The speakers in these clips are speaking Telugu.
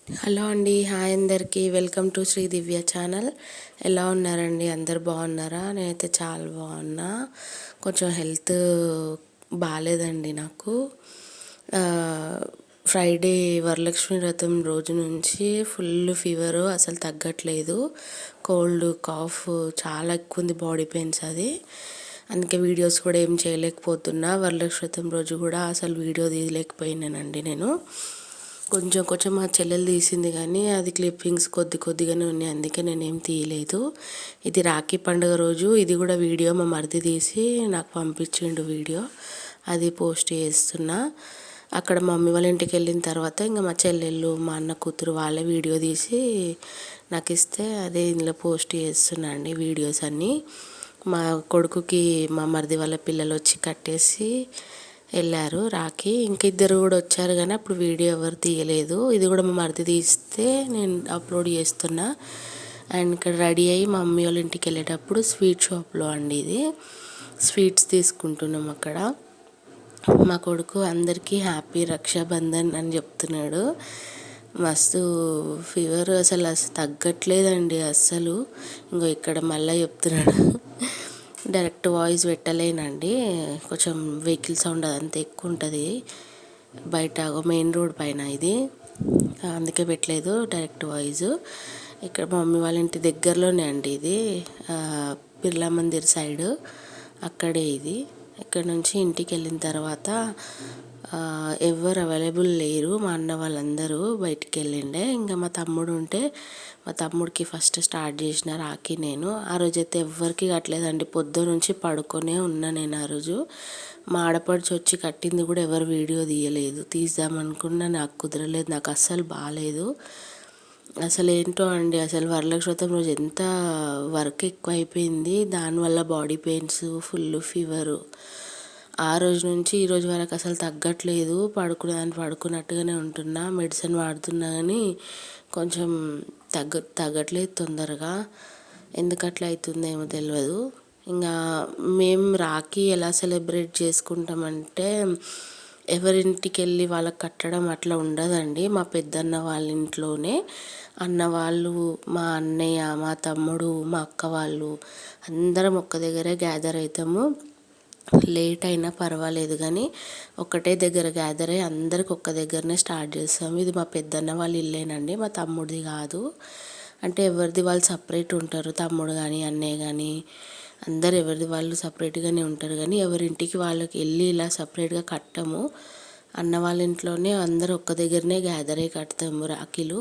హలో అండి, హాయ్ అందరికీ. Welcome to Shri Divya channel. ఎలా ఉన్నారండి? అందరు బాగున్నారా? నేనైతే చాలా బాగున్నా. కొంచెం హెల్త్ బాగాలేదండి నాకు. ఫ్రైడే వరలక్ష్మి వ్రతం రోజు నుంచి ఫుల్ ఫీవరు, అసలు తగ్గట్లేదు. కోల్డ్, కాఫ్ చాలా ఎక్కువ ఉంది, బాడీ పెయిన్స్. అది అందుకే వీడియోస్ కూడా ఏం చేయలేకపోతున్నా. వరలక్ష్మి వ్రతం రోజు కూడా అసలు వీడియో తీయలేకపోయినానండి నేను. కొంచెం మా చెల్లెలు తీసింది, కానీ అది క్లిప్పింగ్స్ కొద్దిగానే ఉన్నాయి, అందుకే నేనేం తీయలేదు. ఇది రాఖీ పండుగ రోజు, ఇది కూడా వీడియో మా మరిది తీసి నాకు పంపించిండు వీడియో, అది పోస్ట్ చేస్తున్నా. అక్కడ మా మమ్మీ వాళ్ళ ఇంటికి వెళ్ళిన తర్వాత ఇంకా మా చెల్లెళ్ళు, మా అన్న కూతురు వాళ్ళే వీడియో తీసి నాకు ఇస్తే అదే ఇందులో పోస్ట్ చేస్తున్నా అండి వీడియోస్ అన్నీ. మా కొడుకుకి మా మరిది వాళ్ళ పిల్లలు వచ్చి కట్టేసి వెళ్ళారు రాఖీ. ఇంక ఇద్దరు కూడా వచ్చారు, కానీ అప్పుడు వీడియో ఎవరు తీయలేదు. ఇది కూడా మా మరిది తీస్తే నేను అప్లోడ్ చేస్తున్నా. అండ్ ఇక్కడ రెడీ అయ్యి మా మమ్మీ వాళ్ళ ఇంటికి వెళ్ళేటప్పుడు స్వీట్ షాప్లో అండి, ఇది స్వీట్స్ తీసుకుంటున్నాం అక్కడ. మా కొడుకు అందరికీ హ్యాపీ రక్షాబంధన్ అని చెప్తున్నాడు. మస్తు ఫీవర్ అసలు తగ్గట్లేదండి అస్సలు. ఇంకో ఇక్కడ మళ్ళీ చెప్తున్నాడు. డైరెక్ట్ వాయిస్ పెట్టలేనండి, కొంచెం వెహికల్ సౌండ్ అదంతా ఎక్కువ ఉంటుంది బయట, మెయిన్ రోడ్ పైన ఇది, అందుకే పెట్టలేదు డైరెక్ట్ వాయిస్. ఇక్కడ మా మమ్మీ వాళ్ళ ఇంటి దగ్గరలోనే అండి ఇది, బిర్లా మందిర్ సైడ్ అక్కడే ఇది. ఇక్కడ నుంచి ఇంటికి వెళ్ళిన తర్వాత ఎవరు అవైలబుల్ లేరు, మా అన్న వాళ్ళందరూ బయటికి వెళ్ళిండే. ఇంకా మా తమ్ముడు ఉంటే మా తమ్ముడికి ఫస్ట్ స్టార్ట్ చేసిన రాఖీ నేను. ఆ రోజైతే ఎవ్వరికి కట్టలేదండి, పొద్దున్న నుంచి పడుకొనే ఉన్నా నేను. ఆ రోజు మా ఆడపడిచి వచ్చి కట్టింది కూడా ఎవరు వీడియో తీయలేదు. తీద్దామనుకున్నా, నాకు కుదరలేదు, నాకు అస్సలు బాగాలేదు. అసలు ఏంటో అండి, అసలు వరలక్ష్మి వ్రతం రోజు ఎంత వర్క్ ఎక్కువ అయిపోయింది, దానివల్ల బాడీ పెయిన్స్, ఫుల్ ఫీవరు. ఆ రోజు నుంచి ఈ రోజు వరకు అసలు తగ్గట్లేదు. పడుకున్నట్టుగానే ఉంటున్నా, మెడిసిన్ వాడుతున్నా, కానీ కొంచెం తగ్గట్లేదు తొందరగా. ఎందుకు అట్లా అవుతుందేమో తెలియదు. ఇంకా మేము రాఖీ ఎలా సెలబ్రేట్ చేసుకుంటామంటే, ఎవరింటికి వెళ్ళి వాళ్ళకి కట్టడం అట్లా ఉండదండి. మా పెద్దన్న వాళ్ళ ఇంట్లోనే అన్న వాళ్ళు, మా అన్నయ్య, మా తమ్ముడు, మా అక్క వాళ్ళు అందరం ఒక్క దగ్గరే గ్యాదర్ అవుతాము. లేట్ అయినా పర్వాలేదు, కానీ ఒకటే దగ్గర గ్యాదర్ అయ్యి అందరికి ఒక్క దగ్గరనే స్టార్ట్ చేస్తాము. ఇది మా పెద్దన్న వాళ్ళ ఇల్లేనండి, మా తమ్ముడిది కాదు. అంటే ఎవరిది వాళ్ళు సపరేట్ ఉంటారు, తమ్ముడు కానీ అన్నయ్య కానీ అందరు ఎవరిది వాళ్ళు సపరేట్గానే ఉంటారు, కానీ ఎవరింటికి వాళ్ళకి వెళ్ళి ఇలా సపరేట్గా కట్టము. అన్న వాళ్ళ ఇంట్లోనే అందరూ ఒక్క దగ్గరనే గ్యాదర్ అయ్యి కడతాము రాఖీలు.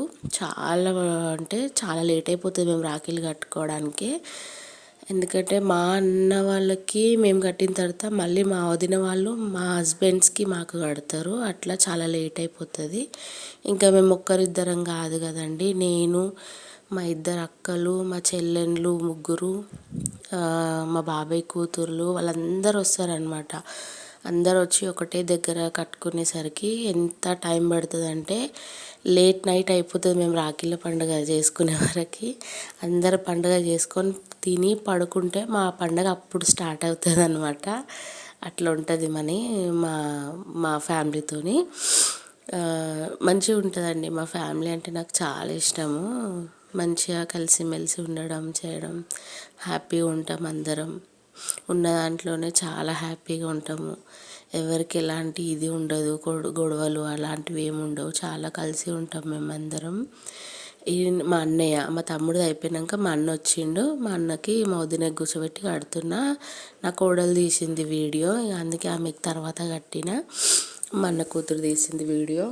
అంటే చాలా లేట్ అయిపోతుంది మేము రాఖీలు కట్టుకోవడానికి. ఎందుకంటే మా అన్న వాళ్ళకి మేము కట్టిన తర్వాత మళ్ళీ మా వదిన వాళ్ళు మా హస్బెండ్స్కి మాకు కడతారు, అట్లా చాలా లేట్ అయిపోతుంది. ఇంకా మేము ఒక్కరిద్దరం కాదు కదండి, నేను, మా ఇద్దరు అక్కలు, మా చెల్లెళ్ళు ముగ్గురు, మా బాబాయ్ కూతుర్లు వాళ్ళందరూ వస్తారనమాట. అందరు వచ్చి ఒకటే దగ్గర కట్టుకునేసరికి ఎంత టైం పడుతుంది అంటే లేట్ నైట్ అయిపోతుంది. మేము రాఖీల పండుగ చేసుకునే వరకు అందరు పండుగ చేసుకొని తిని పడుకుంటే మా పండుగ అప్పుడు స్టార్ట్ అవుతుంది అనమాట. అట్లా ఉంటుంది మా మా ఫ్యామిలీతోని. మంచిగా ఉంటుందండి, మా ఫ్యామిలీ అంటే నాకు చాలా ఇష్టము. మంచిగా కలిసిమెలిసి ఉండడం, చేయడం, హ్యాపీగా ఉంటాం అందరం. ఉన్న దాంట్లోనే చాలా హ్యాపీగా ఉంటాము. ఎవరికి ఎలాంటి ఇది ఉండదు, గొడవలు అలాంటివి ఏమి ఉండవు, చాలా కలిసి ఉంటాం మేమందరం. మా అన్నయ్య, మా తమ్ముడు అయిపోయాక మా అన్న వచ్చిండు. మా అన్నకి మా వదినకి కూర్చోబెట్టి కడుతున్నా. నా కోడలు తీసింది వీడియో, అందుకే ఆమెకు తర్వాత కట్టిన. మా అన్న కూతురు తీసింది వీడియో.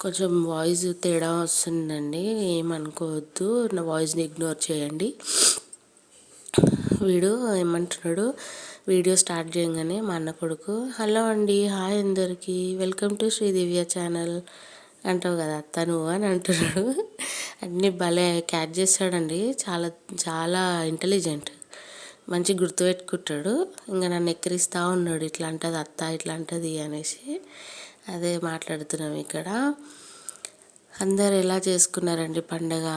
కొంచెం వాయిస్ తేడా వస్తుందండి, ఏమనుకోవద్దు, నా వాయిస్ని ఇగ్నోర్ చేయండి. వీడు ఏమంటున్నాడు, వీడియో స్టార్ట్ చేయగానే మా అన్న కొడుకు, హలో అండి, హాయ్ అందరికీ, welcome to Shri Divya channel అంటావు కదా అత్త నువ్వు అని అంటున్నాడు. అన్నీ భలే క్యాచ్ చేస్తాడండి, చాలా చాలా ఇంటెలిజెంట్, మంచి గుర్తుపెట్టుకుంటాడు. ఇంకా నన్ను ఎక్కిరిస్తూ ఉన్నాడు, ఇట్లా అంటుంది అత్త, ఇట్లా అంటుంది అనేసి. అదే మాట్లాడుతున్నాం ఇక్కడ. అందరు ఎలా చేసుకున్నారండి పండగ?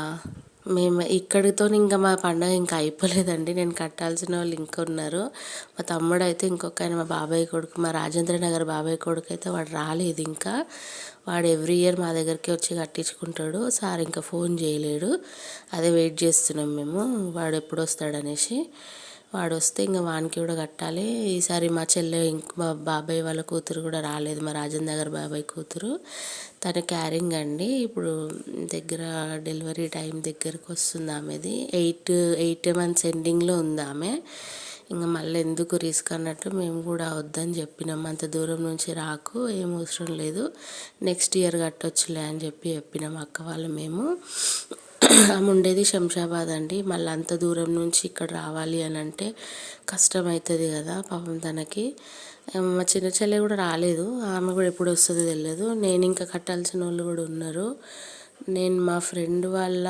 మేము ఇక్కడితో ఇంకా మా పండగ ఇంకా అయిపోలేదండి. నేను కట్టాల్సిన వాళ్ళు ఇంకా ఉన్నారు. మా తమ్ముడు అయితే ఇంకొక ఆయన, మా బాబాయ్ కొడుకు, మా రాజేంద్ర నగర్ బాబాయ్ కొడుకు అయితే వాడు రాలేదు ఇంకా. వాడు ఎవ్రీ ఇయర్ మా దగ్గరికి వచ్చి కట్టించుకుంటాడు. సార్ ఇంకా ఫోన్ చేయలేడు. అదే వెయిట్ చేస్తున్నాం మేము, వాడు ఎప్పుడు వస్తాడనేసి. వాడు వస్తే ఇంకా వానికి కూడా కట్టాలి. ఈసారి మా చెల్లె మా బాబాయ్ వాళ్ళ కూతురు కూడా రాలేదు, మా రాజేంద్ర నగర్ బాబాయ్ కూతురు. తన క్యారింగ్ అండి. ఇప్పుడు దగ్గర డెలివరీ టైం దగ్గరకు వస్తుంది ఆమెది. 8 months ఎండింగ్లో ఉంది ఆమె. ఇంకా మళ్ళీ ఎందుకు రిస్క్ అన్నట్టు మేము కూడా వద్దని చెప్పినాం. అంత దూరం నుంచి రాకు, ఏం అవసరం లేదు, నెక్స్ట్ ఇయర్ కట్టొచ్చులే అని చెప్పినాం అక్క వాళ్ళు మేము. ఆమె ఉండేది శంషాబాద్ అండి. మళ్ళీ అంత దూరం నుంచి ఇక్కడ రావాలి అని అంటే కష్టమవుతుంది కదా పాపం తనకి. మా చిన్న చెల్లె కూడా రాలేదు, ఆమె కూడా ఎప్పుడు వస్తుందో తెలియదు. నేను ఇంకా కట్టాల్సిన వాళ్ళు కూడా ఉన్నారు. నేను మా ఫ్రెండ్ వాళ్ళ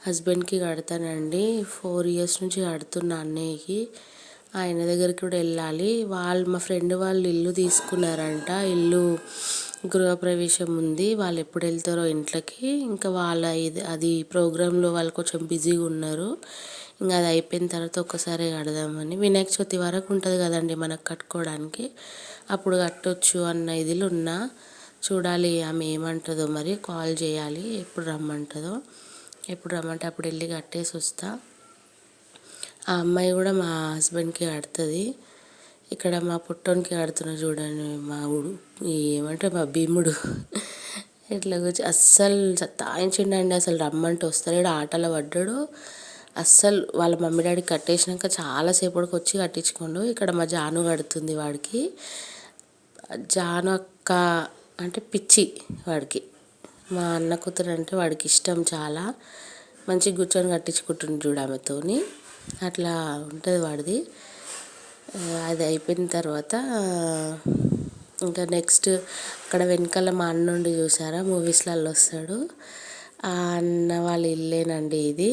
హస్బెండ్కి కడతానండి. 4 years నుంచి కడుతున్నా అన్నయ్యకి. ఆయన దగ్గరికి కూడా వెళ్ళాలి. మా ఫ్రెండ్ వాళ్ళు ఇల్లు తీసుకున్నారంట. ఇల్లు గృహప్రవేశం ఉంది. వాళ్ళు ఎప్పుడు వెళ్తారో ఇంట్లోకి. ఇంకా అది ప్రోగ్రాంలో వాళ్ళు కొంచెం బిజీగా ఉన్నారు. ఇంకా అది అయిపోయిన తర్వాత ఒక్కసారి కడదామని. వినాయక చవితి వరకు ఉంటుంది కదండి మనకు కట్టుకోవడానికి, అప్పుడు కట్టొచ్చు అన్న ఇదిలో ఉన్నా. చూడాలి ఆమె ఏమంటుందో, మరి కాల్ చేయాలి ఎప్పుడు రమ్మంటుందో. ఎప్పుడు రమ్మంటే అప్పుడు వెళ్ళి కట్టేసి వస్తా. ఆ అమ్మాయి కూడా మా హస్బెండ్కి కడుతుంది. ఇక్కడ మా పుట్టోనికి కడుతున్నా చూడండి, ఏమంటే మా భీముడు ఇట్లా కూర్చొని అస్సలు సతాయించిండండి. అసలు రమ్మంటే వస్తలేడు, ఆటలో పడ్డాడు. అస్సలు వాళ్ళ మమ్మీ డాడీ కట్టేసినాక చాలాసేపటికి వచ్చి కట్టించుకోండు. ఇక్కడ మా జాను కడుతుంది వాడికి. జాను అక్క అంటే పిచ్చి వాడికి. మా అన్న కూతురు అంటే వాడికి ఇష్టం చాలా. మంచిగా కూర్చొని కట్టించుకుంటుంది చూడు ఆమెతోని. అట్లా ఉంటుంది వాడిది. అది అయిపోయిన తర్వాత ఇంకా నెక్స్ట్ అక్కడ వెనకాల మా అన్న ఉండి చూసారా, మూవీస్లలో వస్తాడు. ఆ అన్న వాళ్ళ ఇల్లేనండి ఇది.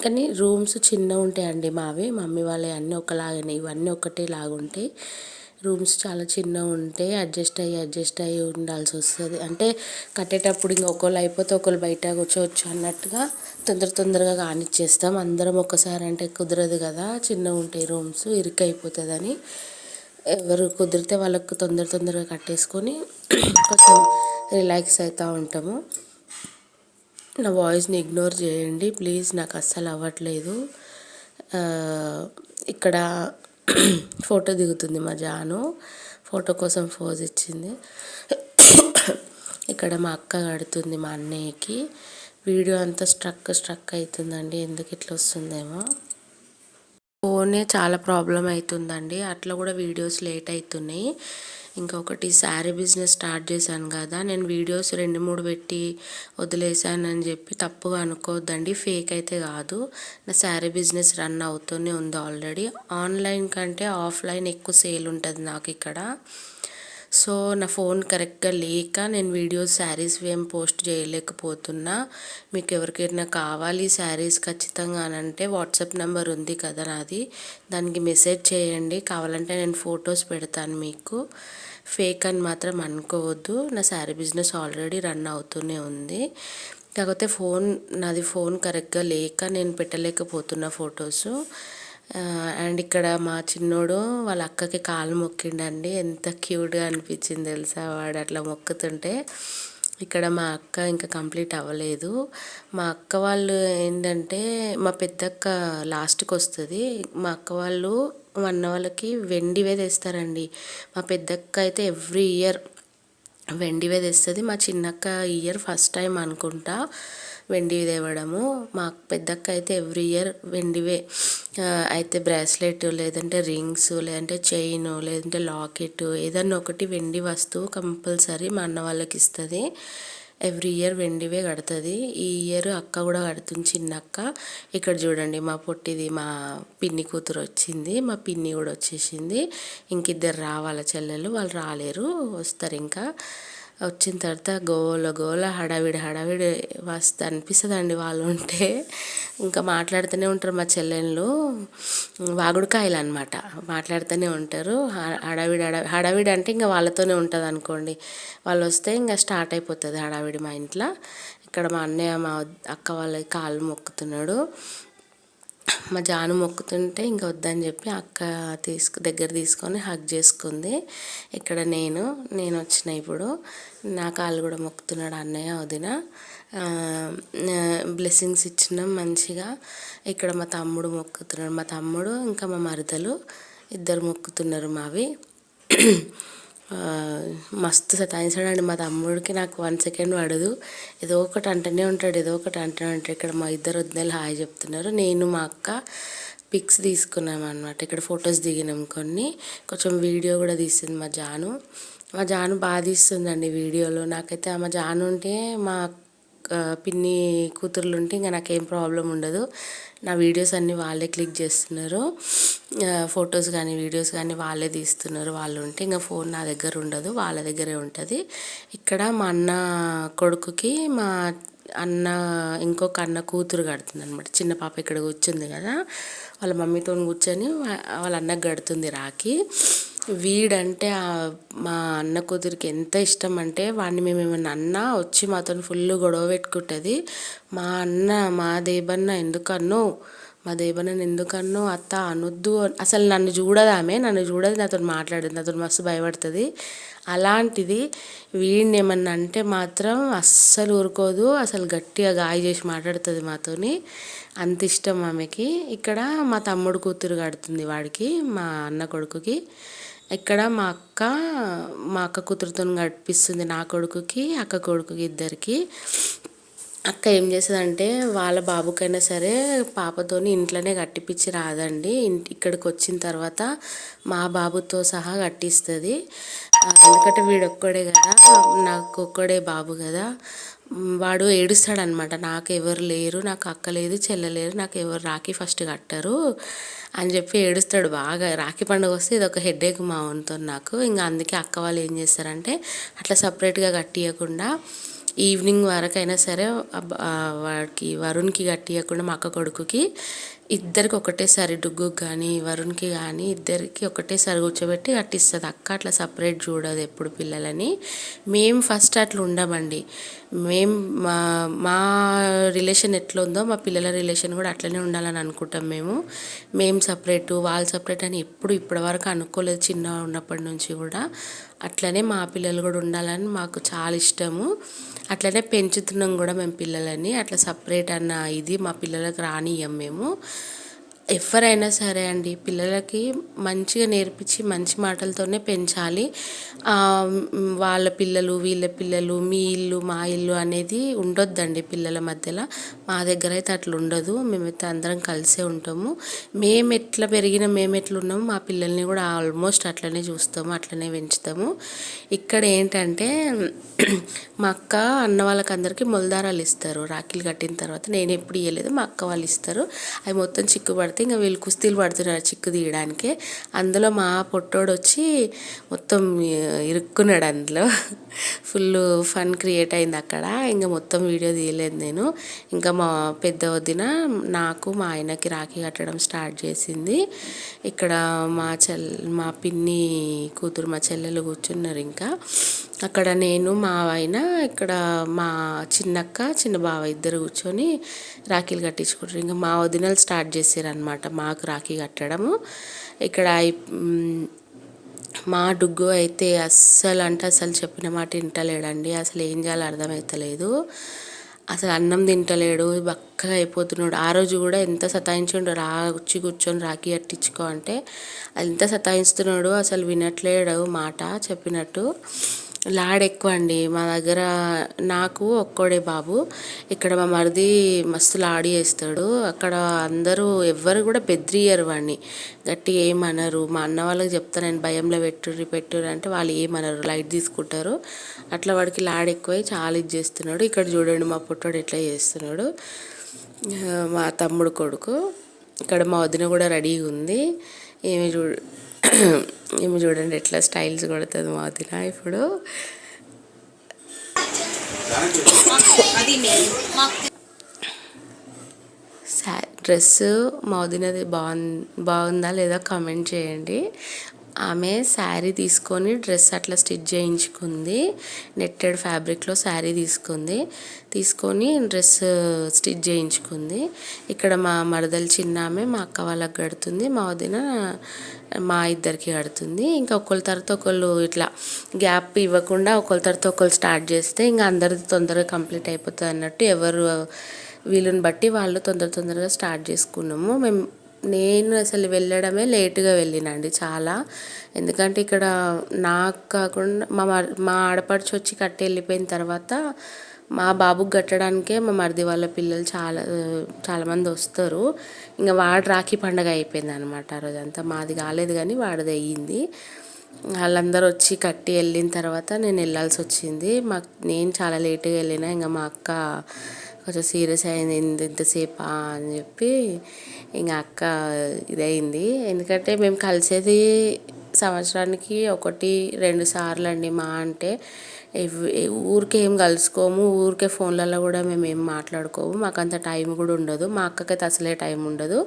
కానీ రూమ్స్ చిన్నగా ఉంటాయండి మావి. మమ్మీ వాళ్ళవి అన్నీ ఒకలాగానే, ఇవన్నీ ఒకటే లాగా ఉంటాయి. రూమ్స్ చాలా చిన్నగా ఉంటాయి. అడ్జస్ట్ అయ్యి ఉండాల్సి వస్తుంది. అంటే కట్టేటప్పుడు ఇంకా ఒకళ్ళు అయిపోతే ఒకళ్ళు బయట కూర్చోవచ్చు అన్నట్టుగా తొందరగా కానిచ్చేస్తాం. అందరం ఒక్కసారి అంటే కుదరదు కదా, చిన్నగా ఉంటాయి రూమ్స్, ఇరుకైపోతుందని. ఎవరు కుదిరితే వాళ్ళకు తొందరగా కట్టేసుకొని కొంచెం రిలాక్స్ అవుతూ ఉంటాము. నా వాయిస్ని ఇగ్నోర్ చేయండి ప్లీజ్, నాకు అస్సలు అవ్వట్లేదు. ఇక్కడ ఫోటో దిగుతుంది మా జాను, ఫోటో కోసం పోజ్ ఇచ్చింది. ఇక్కడ మా అక్క కడుతుంది మా అన్నయ్యకి. వీడియో అంతా స్ట్రక్ అవుతుందండి, ఎందుకు ఇట్లా వస్తుందేమో. ఫోనే చాలా ప్రాబ్లం అవుతుందండి, అట్లా కూడా వీడియోస్ లేట్ అవుతున్నాయి. ఇంకొకటి శారీ బిజినెస్ స్టార్ట్ చేశాను కదా, నేను వీడియోస్ 2-3 పెట్టి వదిలేసానని చెప్పి తప్పుగా అనుకోవద్దండి. ఫేక్ అయితే కాదు, నా శారీ బిజినెస్ రన్ అవుతూనే ఉంది ఆల్రెడీ. ఆన్లైన్ కంటే ఆఫ్లైన్ ఎక్కువ సేల్ ఉంటుంది నాకు ఇక్కడ. సో నా ఫోన్ కరెక్ట్గా లేక నేను వీడియోస్ శారీస్ ఏం పోస్ట్ చేయలేకపోతున్నా. మీకు ఎవరికైనా కావాలి శారీస్ ఖచ్చితంగా అని అంటే వాట్సాప్ నెంబర్ ఉంది కదా నాది, దానికి మెసేజ్ చేయండి. కావాలంటే నేను ఫొటోస్ పెడతాను మీకు. ఫేక్ అని మాత్రం అనుకోవద్దు, నా శారీ బిజినెస్ ఆల్రెడీ రన్ అవుతూనే ఉంది. కాకపోతే నాది ఫోన్ కరెక్ట్గా లేక నేను పెట్టలేకపోతున్నా ఫొటోస్. అండ్ ఇక్కడ మా చిన్నోడు వాళ్ళ అక్కకి కాలు మొక్కిండండి, ఎంత క్యూట్గా అనిపించింది తెలుసా వాడు అట్లా మొక్కుతుంటే. ఇక్కడ మా అక్క ఇంకా కంప్లీట్ అవ్వలేదు. మా అక్క వాళ్ళు ఏంటంటే మా పెద్దక్క లాస్ట్కి వస్తుంది. మా అక్క వాళ్ళు మా అన్న వాళ్ళకి వెండివే తెస్తారండి. మా పెద్దక్క అయితే ఎవ్రీ ఇయర్ వెండివే తెస్తుంది. మా చిన్నక్క ఇయర్ ఫస్ట్ టైం అనుకుంటా వెండివి తేవడము. మా పెద్దక్క అయితే ఎవ్రీ ఇయర్ వెండివే అయితే బ్రాస్లెట్, లేదంటే రింగ్స్, లేదంటే చైన్, లేదంటే లాకెట్, ఏదన్నా ఒకటి వెండి వస్తువు కంపల్సరీ మా అన్న వాళ్ళకి ఇస్తుంది. ఎవ్రీ ఇయర్ వెండివే కడుతుంది. ఈ ఇయర్ అక్క కూడా కడుతుంది, చిన్నక్క. ఇక్కడ చూడండి మా పొట్టిది మా పిన్ని కూతురు వచ్చింది, మా పిన్ని కూడా వచ్చేసింది. ఇంకిద్దరు రావాల చెల్లెలు, వాళ్ళు రాలేరు, వస్తారు ఇంకా. వచ్చిన తర్వాత గోల హడావిడి మస్తు అనిపిస్తుందండి వాళ్ళు ఉంటే. ఇంకా మాట్లాడుతూనే ఉంటారు మా చెల్లెళ్ళు, వాగుడుకాయలు అనమాట, మాట్లాడుతూనే ఉంటారు. హడావిడి అంటే ఇంకా వాళ్ళతోనే ఉంటుంది అనుకోండి. వాళ్ళు వస్తే ఇంకా స్టార్ట్ అయిపోతుంది హడావిడి మా ఇంట్లో. ఇక్కడ మా అన్నయ్య మా అక్క వాళ్ళ కాళ్ళు మొక్కుతున్నాడు. మా జాను మొక్కుతుంటే ఇంకా వద్దని చెప్పి అక్క దగ్గర తీసుకొని హగ్ చేసుకుంది. ఇక్కడ నేను వచ్చిన ఇప్పుడు నా కాళ్ళు కూడా మొక్కుతున్నాడు అన్నయ్య వదిన. బ్లెస్సింగ్స్ ఇచ్చినాం మంచిగా. ఇక్కడ మా తమ్ముడు మొక్కుతున్నాడు, మా తమ్ముడు ఇంకా మా మరదలు ఇద్దరు మొక్కుతున్నారు మావి. మస్తు సతాయించాడండి మా తమ్ముడికి. నాకు 1 సెకండ్ పడదు, ఏదో ఒకటి అంటూనే ఉంటాడు. ఇక్కడ మా ఇద్దరు వదినలు హాయ్ చెప్తున్నారు. నేను మా అక్క పిక్స్ తీసుకున్నాం అనమాట. ఇక్కడ ఫొటోస్ దిగినాం కొన్ని, కొంచెం వీడియో కూడా తీసింది మా జాను బాగా తీస్తుందండి వీడియోలో. నాకైతే మా జాను ఉంటే, మా పిన్ని కూతుర్లు ఉంటే ఇంకా నాకేం ప్రాబ్లం ఉండదు. నా వీడియోస్ అన్నీ వాళ్ళే క్లిక్ చేస్తున్నారు, ఫొటోస్ కానీ వీడియోస్ కానీ వాళ్ళే తీస్తున్నారు. వాళ్ళు ఉంటే ఇంకా ఫోన్ నా దగ్గర ఉండదు, వాళ్ళ దగ్గరే ఉంటుంది. ఇక్కడ మా అన్న కొడుకుకి మా ఇంకొక అన్న కూతురు కడుతుంది అనమాట. చిన్న పాప ఇక్కడ కూర్చుంది కదా, వాళ్ళ మమ్మీతో కూర్చొని వాళ్ళ అన్నకు కడుతుంది రాఖీ. వీడంటే మా అన్న కూతురికి ఎంత ఇష్టం అంటే, వాడిని మేము ఏమన్నా అన్నా వచ్చి మాతో ఫుల్ గొడవ పెట్టుకుంటుంది. మా దేబన్న ఎందుకన్నో అత్త అనొద్దు, అసలు నన్ను చూడదు, నాతో మాట్లాడదు, నాతో మస్తు భయపడుతుంది. అలాంటిది వీడిని ఏమన్నా అంటే మాత్రం అస్సలు ఊరుకోదు, అసలు గట్టిగా గాయ చేసి మాట్లాడుతుంది మాతోని. అంత ఇష్టం ఆమెకి. ఇక్కడ మా తమ్ముడు కూతురు కడుతుంది వాడికి, మా అన్న కొడుకుకి. ఇక్కడ మా అక్క కూతురుతో గడిపిస్తుంది నా కొడుకుకి, అక్క కొడుకుకి ఇద్దరికి. అక్క ఏం చేస్తుందంటే, వాళ్ళ బాబుకైనా సరే పాపతోని ఇంట్లోనే కట్టిపించి రాదండి, ఇక్కడికి వచ్చిన తర్వాత మా బాబుతో సహా కట్టిస్తుంది. ఎందుకంటే వీడొక్కడే కదా, నాకు ఒక్కడే బాబు కదా, వాడు ఏడుస్తాడనమాట. నాకు ఎవరు లేరు, నాకు అక్క లేదు, చెల్లెలేరు, నాకు ఎవరు రాఖీ ఫస్ట్ కట్టరు అని చెప్పి ఏడుస్తాడు బాగా. రాఖీ పండుగ వస్తే ఇది ఒక హెడేక్ మా వంతో నాకు. ఇంకా అందుకే అక్క వాళ్ళు ఏం చేస్తారంటే, అట్లా సపరేట్గా కట్టియకుండా ఈవినింగ్ వరకైనా సరే వరుణ్కి కట్టియకుండా మా అక్క కొడుకుకి ఇద్దరికి ఒకటేసారి, డుగ్గుకి కానీ వరుణ్కి కానీ ఇద్దరికి ఒకటేసారి కూర్చోబెట్టి కట్టిస్తుంది అక్క. అట్లా సపరేట్ చూడదు ఎప్పుడు పిల్లలని. మేము ఫస్ట్ అట్లా ఉండమండి. మా రిలేషన్ ఎట్లా ఉందో మా పిల్లల రిలేషన్ కూడా అట్లనే ఉండాలని అనుకుంటాం. మేము సపరేటు వాళ్ళు సపరేట్ అని ఇప్పటివరకు అనుకోలేదు, చిన్న ఉన్నప్పటి నుంచి కూడా. అట్లనే మా పిల్లలు కూడా ఉండాలని మాకు చాలా ఇష్టము. అట్లనే పెంచుతున్నాం కూడా మేము పిల్లలని. అట్లా సపరేట్ అన్న ఇది మా పిల్లలకు రానియ్యం మేము. ఎవరైనా సరే అండి, పిల్లలకి మంచిగా నేర్పించి మంచి మాటలతోనే పెంచాలి. వాళ్ళ పిల్లలు వీళ్ళ పిల్లలు, మీ ఇల్లు మా ఇల్లు అనేది ఉండొద్దండి పిల్లల మధ్యలో. మా దగ్గర అయితే అట్లా ఉండదు. మేమైతే అందరం కలిసే ఉంటాము. మేము ఎట్లా ఉన్నాము మా పిల్లల్ని కూడా ఆల్మోస్ట్ అట్లనే చూస్తాము, అట్లనే పెంచుతాము. ఇక్కడ ఏంటంటే మా అక్క అన్న వాళ్ళకి అందరికీ మొలదారాలు ఇస్తారు రాఖీలు కట్టిన తర్వాత. నేను ఎప్పుడు ఇవ్వలేదు, మా అక్క వాళ్ళు ఇస్తారు. అవి మొత్తం చిక్కు పడితే ఇంకా వీళ్ళు కుస్తీలు పడుతున్నారు చిక్కు తీయడానికి. అందులో మా పొట్టోడు వచ్చి మొత్తం ఇరుక్కున్నాడు అందులో. ఫుల్ ఫన్ క్రియేట్ అయింది అక్కడ. ఇంకా మొత్తం వీడియో తీయలేదు నేను. ఇంకా మా పెద్ద వదిన నాకు మా ఆయనకి రాఖీ కట్టడం స్టార్ట్ చేసింది. ఇక్కడ మా పిన్ని కూతురు మా చెల్లెలు కూర్చున్నారు. ఇంకా అక్కడ నేను మా ఆయన, ఇక్కడ మా చిన్నక్క చిన్న బావ ఇద్దరు కూర్చొని రాఖీలు కట్టించుకుంటారు. ఇంకా మా వదినలు స్టార్ట్ చేశారు అనమాట మాకు రాఖీ కట్టడము. ఇక్కడ మా డుగ్గు అయితే అస్సలు చెప్పిన మాట వింటలేడండి. అసలు ఏం చేయాలో అర్థమవుతలేదు. అసలు అన్నం తింటలేడు, బక్కగా అయిపోతున్నాడు. ఆ రోజు కూడా ఎంత సతాయించుండో, వచ్చి కూర్చొని రాఖీ కట్టించుకో అంటే ఎంత సతాయిస్తున్నాడు. అసలు వినట్లేడు మాట చెప్పినట్టు. లాడ్ ఎక్కువ అండి మా దగ్గర. నాకు ఒక్కడే బాబు. ఇక్కడ మా మరిది మస్తు లాడి చేస్తాడు. అక్కడ అందరూ ఎవ్వరు కూడా బెదిరియరు వాడిని, గట్టిగా ఏమనరు. మా అన్న వాళ్ళకి చెప్తాను నేను, భయంలో పెట్టుర్రి అంటే వాళ్ళు ఏమనరు, లైట్ తీసుకుంటారు. అట్లా వాడికి లాడ్ ఎక్కువై చాలా ఇది చేస్తున్నాడు. ఇక్కడ చూడండి మా పుట్టోడు ఎట్లా చేస్తున్నాడు, మా తమ్ముడు కొడుకు. ఇక్కడ మా వదిన కూడా రెడీగా ఉంది. ఏమి చూడండి ఎట్లా స్టైల్స్ కొడుతుంది మా వదిన. ఇప్పుడు డ్రెస్ మా వదినది బాగుందా లేదా కామెంట్ చేయండి. ఆమె శారీ తీసుకొని డ్రెస్ అట్లా స్టిచ్ చేయించుకుంది. నెట్టెడ్ ఫ్యాబ్రిక్లో శారీ తీసుకొని డ్రెస్ స్టిచ్ చేయించుకుంది. ఇక్కడ మా మరదలు చిన్న ఆమె మా అక్క వాళ్ళకి కడుతుంది, మా వదిన మా ఇద్దరికి కడుతుంది. ఇంకా ఒకళ్ళ తర్వాత ఒకళ్ళు ఇట్లా గ్యాప్ ఇవ్వకుండా ఒకళ్ళ తర్వాత ఒకళ్ళు స్టార్ట్ చేస్తే ఇంకా అందరిది తొందరగా కంప్లీట్ అయిపోతుంది అన్నట్టు ఎవరు వీలుని బట్టి వాళ్ళు తొందరగా స్టార్ట్ చేసుకున్నాము. నేను అసలు వెళ్ళడమే లేటుగా వెళ్ళినండి చాలా. ఎందుకంటే ఇక్కడ నాకు కాకుండా మా ఆడపడుచు వచ్చి కట్టి వెళ్ళిపోయిన తర్వాత మా బాబుకి కట్టడానికే మా మరిది వాళ్ళ పిల్లలు చాలామంది వస్తారు. ఇంకా వాడు రాఖీ పండగ అయిపోయింది అనమాట. ఆ రోజంతా మాది కాలేదు కానీ వాడిది అయ్యింది. వాళ్ళందరూ వచ్చి కట్టి వెళ్ళిన తర్వాత నేను వెళ్ళాల్సి వచ్చింది. నేను చాలా లేటుగా వెళ్ళిన. ఇంకా మా అక్క కొంచెం సీరియస్ అయింది, ఇంతసేపా అని చెప్పి ఇంకా అక్క ఇదయింది. ఎందుకంటే మేము కలిసేది సంవత్సరానికి 1-2 సార్లు అండి. మా అంటే ఊరికే ఏం కలుసుకోము, ఊరికే ఫోన్లలో కూడా మేము ఏం మాట్లాడుకోము. మాకు అంత టైం కూడా ఉండదు. మా అక్కకైతే అసలే టైం ఉండదు.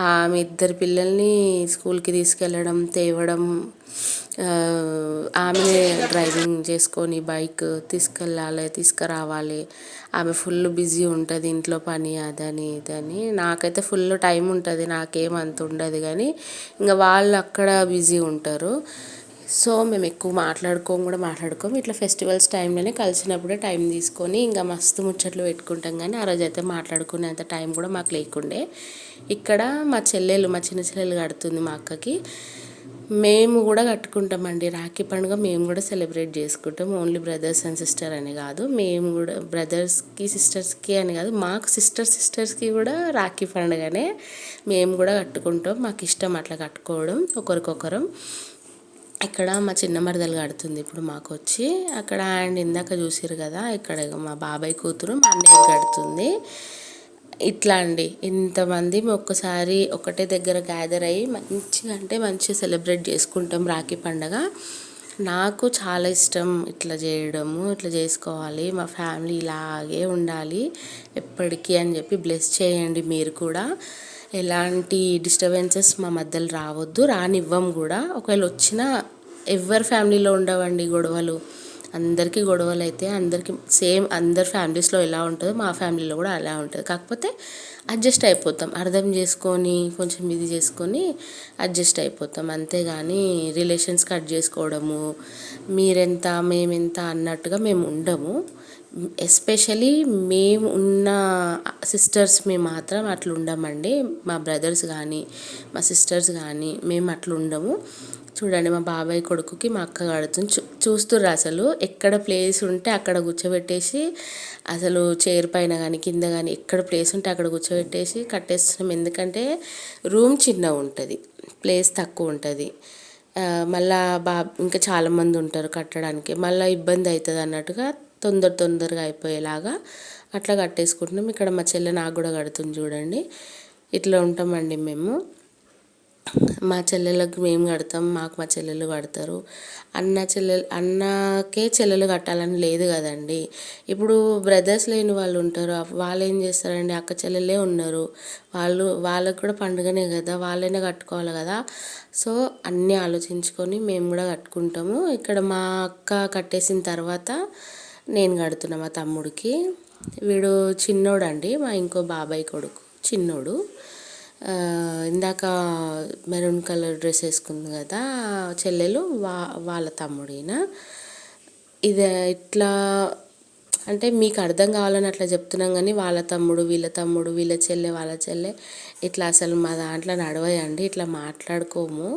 ఆమె 2 పిల్లల్ని స్కూల్కి తీసుకెళ్ళడం, తేవడం, ఆమె డ్రైవింగ్ చేసుకొని బైక్ తీసుకురావాలి. ఆమె ఫుల్ బిజీ ఉంటుంది ఇంట్లో పని అదని ఇదని. నాకైతే ఫుల్ టైం ఉంటుంది, నాకేమంత ఉండదు. కానీ ఇంకా వాళ్ళు అక్కడ బిజీ ఉంటారు. సో మేము ఎక్కువ మాట్లాడుకోము. ఇట్లా ఫెస్టివల్స్ టైంలోనే కలిసినప్పుడే టైం తీసుకొని ఇంకా మస్తు ముచ్చట్లు పెట్టుకుంటాం. కానీ ఆ రోజు అయితే మాట్లాడుకునేంత టైం కూడా మాకు లేకుండే. ఇక్కడ మా చిన్న చెల్లెలు కడుతుంది మా అక్కకి. మేము కూడా కట్టుకుంటామండి రాఖీ పండుగ. మేము కూడా సెలబ్రేట్ చేసుకుంటాం. ఓన్లీ బ్రదర్స్ అండ్ సిస్టర్ అని కాదు, మేము కూడా బ్రదర్స్కి సిస్టర్స్కి అని కాదు, మాకు సిస్టర్స్కి కూడా రాఖీ పండుగనే. మేము కూడా కట్టుకుంటాం. మాకు ఇష్టం అట్లా కట్టుకోవడం ఒకరికొకరం. ఇక్కడ మా చిన్న మరదలు కడుతుంది ఇప్పుడు మాకు వచ్చి. అక్కడ అండ్ ఇందాక చూసారు కదా, ఇక్కడ మా బాబాయ్ కూతురు మా అన్నయ్య కడుతుంది. ఇట్లా అండి ఇంతమంది ఒక్కసారి ఒకటే దగ్గర గ్యాదర్ అయ్యి మంచిగా సెలబ్రేట్ చేసుకుంటాం రాఖీ పండగ. నాకు చాలా ఇష్టం ఇట్లా చేయడము, ఇట్లా చేసుకోవాలి, మా ఫ్యామిలీ ఇలాగే ఉండాలి ఎప్పటికీ అని చెప్పి బ్లెస్ చేయండి మీరు కూడా. ఎలాంటి డిస్టర్బెన్సెస్ మా మధ్యలో రావద్దు, రానివ్వం కూడా. ఒకవేళ వచ్చినా ఎవరి ఫ్యామిలీలో ఉండవండి గొడవలు. అందరికీ గొడవలు అయితే అందరికీ సేమ్ అందరి ఫ్యామిలీస్లో ఎలా ఉంటుందో మా ఫ్యామిలీలో కూడా అలా ఉంటుంది. కాకపోతే అడ్జస్ట్ అయిపోతాం, అర్థం చేసుకొని కొంచెం ఇది చేసుకొని అడ్జస్ట్ అయిపోతాం. అంతేగాని రిలేషన్స్ కట్ చేసుకోవడము, మీరెంత మేమెంత అన్నట్టుగా మేము ఉండము. ఎస్పెషలీ మేము ఉన్న సిస్టర్స్ మేము మాత్రం అట్లా ఉండమండి. మా బ్రదర్స్ కానీ మా సిస్టర్స్ కానీ మేము అట్లా ఉండము. చూడండి మా బాబాయ్ కొడుకుకి మా అక్క కడుతుంది. చూస్తుర్రు అసలు ఎక్కడ ప్లేస్ ఉంటే అక్కడ కూర్చోబెట్టేసి, అసలు చైర్ పైన కానీ కింద కానీ ఎక్కడ ప్లేస్ ఉంటే అక్కడ కూర్చోబెట్టేసి కట్టేస్తున్నాం. ఎందుకంటే రూమ్ చిన్నగా ఉంటుంది, ప్లేస్ తక్కువ ఉంటుంది. మళ్ళా ఇంకా చాలామంది ఉంటారు కట్టడానికి, మళ్ళీ ఇబ్బంది అవుతుంది అన్నట్టుగా తొందరగా అయిపోయేలాగా అట్లా కట్టేసుకుంటున్నాం. ఇక్కడ మా చెల్లె నాకు కూడా కడుతుంది చూడండి. ఇట్లా ఉంటామండి మేము. మా చెల్లెళ్ళకి మేము కడతాం, మాకు మా చెల్లెలు కడతారు. అన్నకే చెల్లెలు కట్టాలని లేదు కదండి. ఇప్పుడు బ్రదర్స్ లేని వాళ్ళు ఉంటారు, వాళ్ళు ఏం చేస్తారండి, అక్క చెల్లెలే ఉన్నారు, వాళ్ళకు కూడా పండుగనే కదా, వాళ్ళైనా కట్టుకోవాలి కదా. సో అన్నీ ఆలోచించుకొని మేము కూడా కట్టుకుంటాము. ఇక్కడ మా అక్క కట్టేసిన తర్వాత నేను కడుతున్నా మా తమ్ముడికి. వీడు చిన్నోడండి, మా ఇంకో బాబాయ్ కొడుకు చిన్నోడు. ఇందాక మెరూన్ కలర్ డ్రెస్ వేసుకుంది కదా చెల్లెలు, వాళ్ళ తమ్ముడిన. ఇది ఇట్లా అంటే మీకు అర్థం కావాలని అట్లా చెప్తున్నాం. కానీ వాళ్ళ తమ్ముడు వీళ్ళ చెల్లె వాళ్ళ చెల్లె ఇట్లా అసలు మా దాంట్లో నడవయండి, ఇట్లా మాట్లాడుకోము.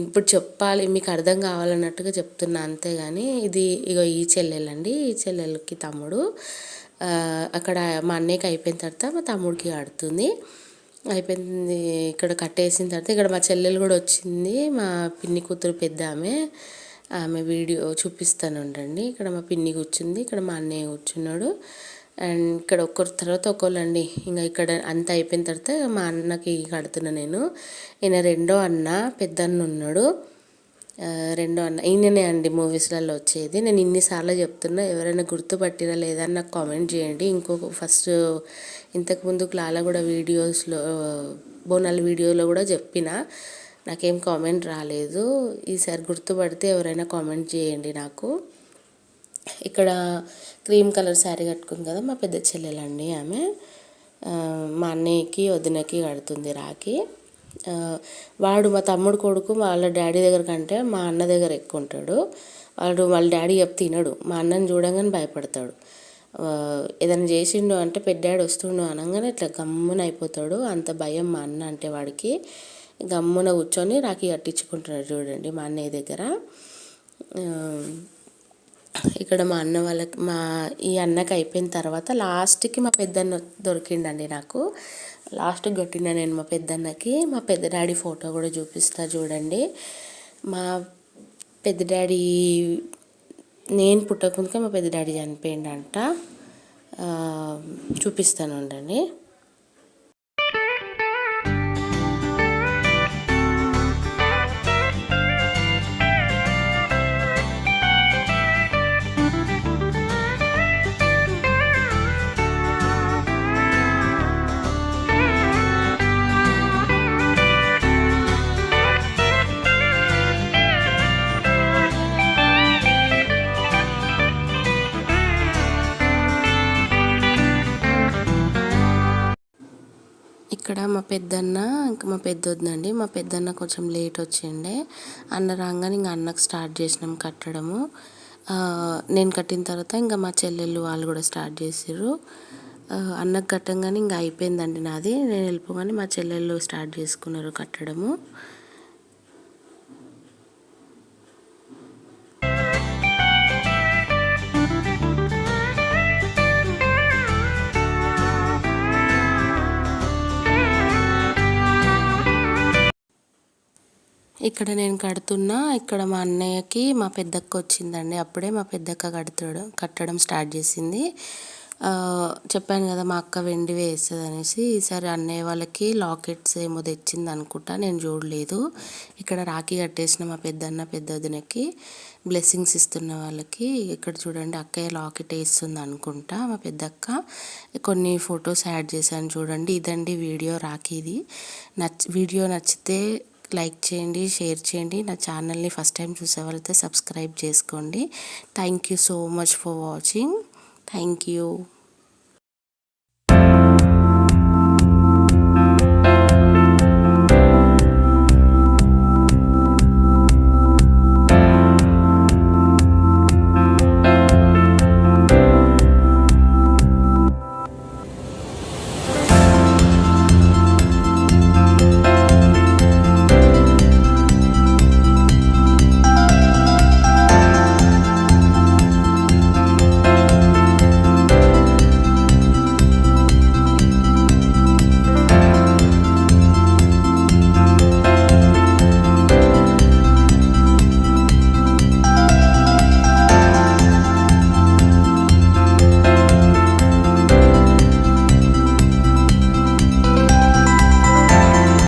ఇప్పుడు చెప్పాలి మీకు అర్థం కావాలన్నట్టుగా చెప్తున్నా అంతేగాని. ఇది ఈ చెల్లెలండి, ఈ చెల్లెలకి తమ్ముడు. అక్కడ మా అన్నయ్యకి అయిపోయిన తర్వాత మా తమ్ముడికి ఆడుతుంది. అయిపోయింది ఇక్కడ కట్టేసిన తర్వాత ఇక్కడ మా చెల్లెలు కూడా వచ్చింది, మా పిన్ని కూతురు పెద్ద ఆమె వీడియో చూపిస్తాను ఉండండి. ఇక్కడ మా పిన్ని కూర్చుంది, ఇక్కడ మా అన్నయ్య కూర్చున్నాడు. అండ్ ఇక్కడ ఒకరి తర్వాత ఒకళ్ళండి. ఇంకా ఇక్కడ అంత అయిపోయిన తర్వాత మా అన్నకి కడుతున్నా నేను. ఈయన రెండో అన్న, పెద్ద అన్న ఉన్నాడు. రెండో అన్న ఈయననే అండి మూవీస్లలో వచ్చేది. నేను ఇన్నిసార్లు చెప్తున్నా, ఎవరైనా గుర్తుపట్టిరా లేదని నాకు కామెంట్ చేయండి. ఫస్ట్ ఇంతకుముందు క్లాల కూడా వీడియోస్లో బోనాల వీడియోలో కూడా చెప్పిన, నాకేం కామెంట్ రాలేదు. ఈసారి గుర్తుపడితే ఎవరైనా కామెంట్ చేయండి నాకు. ఇక్కడ క్రీమ్ కలర్ శారీ కట్టుకుంది కదా మా పెద్ద చెల్లెలండి ఆమె. మా అన్నయ్యకి వదినకి కడుతుంది రాఖీ. వాడు మా తమ్ముడు కొడుకు వాళ్ళ డాడీ దగ్గర కంటే మా అన్న దగ్గర ఎక్కువ ఉంటాడు. వాళ్ళ డాడీ చెప్తే తినడు. మా అన్నని చూడంగానే భయపడతాడు. ఏదైనా చేసిండు అంటే పెద్ద డాడీ వస్తుండు అనగానే ఇట్లా గమ్మున అయిపోతాడు. అంత భయం మా అన్న అంటే వాడికి. గమ్మున కూర్చొని రాఖీ కట్టించుకుంటున్నాడు చూడండి మా అన్నయ్య దగ్గర. ఇక్కడ మా అన్న వాళ్ళకి ఈ అన్నకి అయిపోయిన తర్వాత లాస్ట్కి మా పెద్దన్న దొరికిండండి నాకు. లాస్ట్కి కొట్టిన నేను మా పెద్దన్నకి. మా పెద్ద డాడీ ఫోటో కూడా చూపిస్తా చూడండి. మా పెద్ద డాడీ నేను పుట్టకముందుకే మా పెద్ద డాడీ చనిపోయిండంట. చూపిస్తాను ఉండండి. ఇక్కడ మా పెద్దన్న ఇంకా మా పెద్దొద్దండి. మా పెద్దన్న కొంచెం లేట్ వచ్చిండే. అన్న రాగానే ఇంకా అన్నకు స్టార్ట్ చేసినాం కట్టడము. నేను కట్టిన తర్వాత ఇంకా మా చెల్లెళ్ళు వాళ్ళు కూడా స్టార్ట్ చేసారు. అన్నకు కట్టంగానే ఇంకా అయిపోయిందండి నాది. నేను వెళ్ళిపోగానే మా చెల్లెళ్ళు స్టార్ట్ చేసుకున్నారు కట్టడము. ఇక్కడ నేను కడుతున్నా. ఇక్కడ మా అన్నయ్యకి మా పెద్దక్క వచ్చిందండి. అప్పుడే మా పెద్దక్క కట్టడం స్టార్ట్ చేసింది. చెప్పాను కదా మా అక్క వెండి వేస్తుంది అనేసి. ఈసారి అన్నయ్య వాళ్ళకి లాకెట్స్ ఏమో తెచ్చింది అనుకుంటా, నేను చూడలేదు. ఇక్కడ రాఖీ కట్టేసిన మా పెద్దన్న పెద్దదినకి బ్లెస్సింగ్స్ ఇస్తున్న వాళ్ళకి. ఇక్కడ చూడండి అక్కయ్య లాకెట్ వేస్తుంది అనుకుంటా మా పెద్దక్క. కొన్ని ఫొటోస్ యాడ్ చేశాను చూడండి. ఇదండి వీడియో రాఖీది. వీడియో నచ్చితే లైక్ చేయండి, షేర్ చేయండి. నా ఛానల్ని ఫస్ట్ టైం చూసే వాళ్ళైతే సబ్స్క్రైబ్ చేసుకోండి. Thank you so much for watching. Thank you.